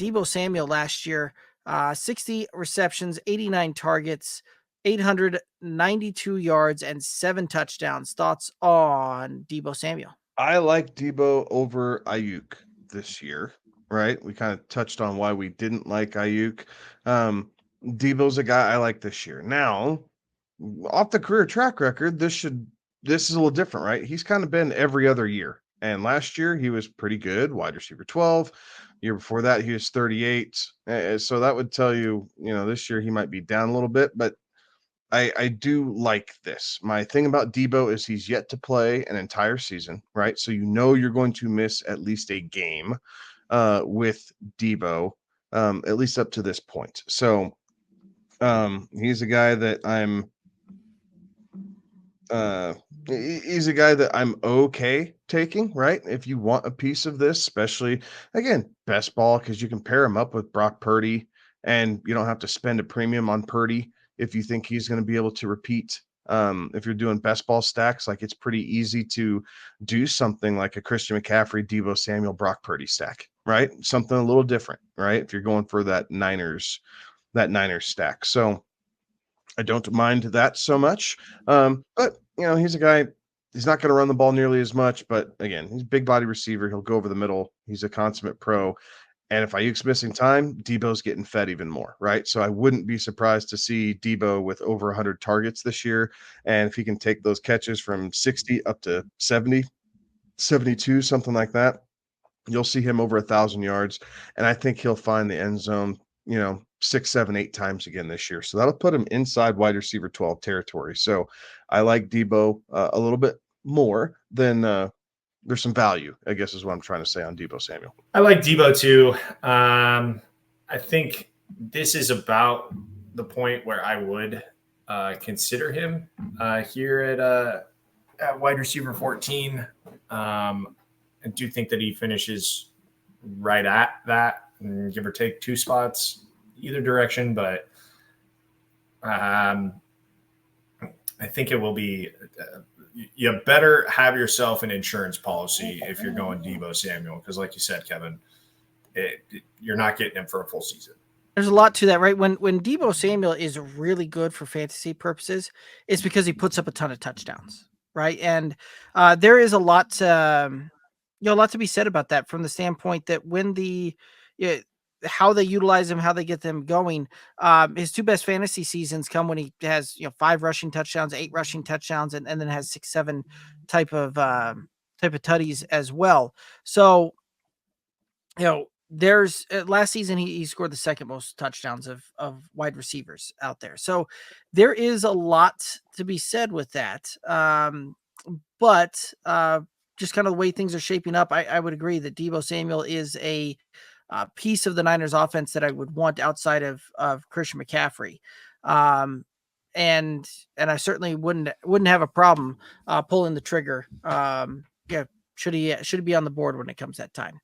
Deebo Samuel last year, 60 receptions, 89 targets, 892 yards, and 7 touchdowns. Thoughts on Deebo Samuel? I like Deebo over Ayuk this year, right? We kind of touched on why we didn't like Ayuk. Um, Debo's a guy I like this year. Now, off the career track record, this is a little different, right? He's kind of been every other year. And last year he was pretty good, wide receiver 12. Year before that he was 38. So that would tell you, this year he might be down a little bit, but I do like this. My thing about Debo is he's yet to play an entire season, right? So you're going to miss at least a game with Debo, at least up to this point. So he's a guy that he's a guy that I'm okay taking, right? If you want a piece of this, especially again, best ball, because you can pair him up with Brock Purdy and you don't have to spend a premium on Purdy if you think he's going to be able to repeat. If you're doing best ball stacks, like it's pretty easy to do something like a Christian McCaffrey, Deebo Samuel, Brock Purdy stack, right? Something a little different, right? If you're going for that Niners stack. So I don't mind that so much. But he's a guy. He's not going to run the ball nearly as much, but again, he's a big body receiver. He'll go over the middle. He's a consummate pro. And if Ayuk's missing time, Debo's getting fed even more, right? So I wouldn't be surprised to see Debo with over 100 targets this year. And if he can take those catches from 60 up to 70, 72, something like that, you'll see him over 1,000 yards. And I think he'll find the end zone, 6, 7, 8 times again this year. So that'll put him inside wide receiver 12 territory. So I like Debo a little bit more than there's some value, I guess is what I'm trying to say on Deebo Samuel. I like Deebo too. I think this is about the point where I would consider him here at wide receiver 14. I do think that he finishes right at that, give or take 2 spots either direction, but I think it will be you better have yourself an insurance policy if you're going Deebo Samuel, because like you said, Kevin, you're not getting him for a full season. There's a lot to that, right? When Deebo Samuel is really good for fantasy purposes, it's because he puts up a ton of touchdowns, right? And there is a lot to be said about that from the standpoint that when how they utilize him, how they get them going. His 2 best fantasy seasons come when he has 5 rushing touchdowns, 8 rushing touchdowns, and then has 6, 7 type of tutties as well. So there's last season he scored the 2nd most touchdowns of wide receivers out there. So there is a lot to be said with that. But just kind of the way things are shaping up, I would agree that Deebo Samuel is a piece of the Niners offense that I would want outside of Christian McCaffrey. And I certainly wouldn't have a problem pulling the trigger. Should he be on the board when it comes that time?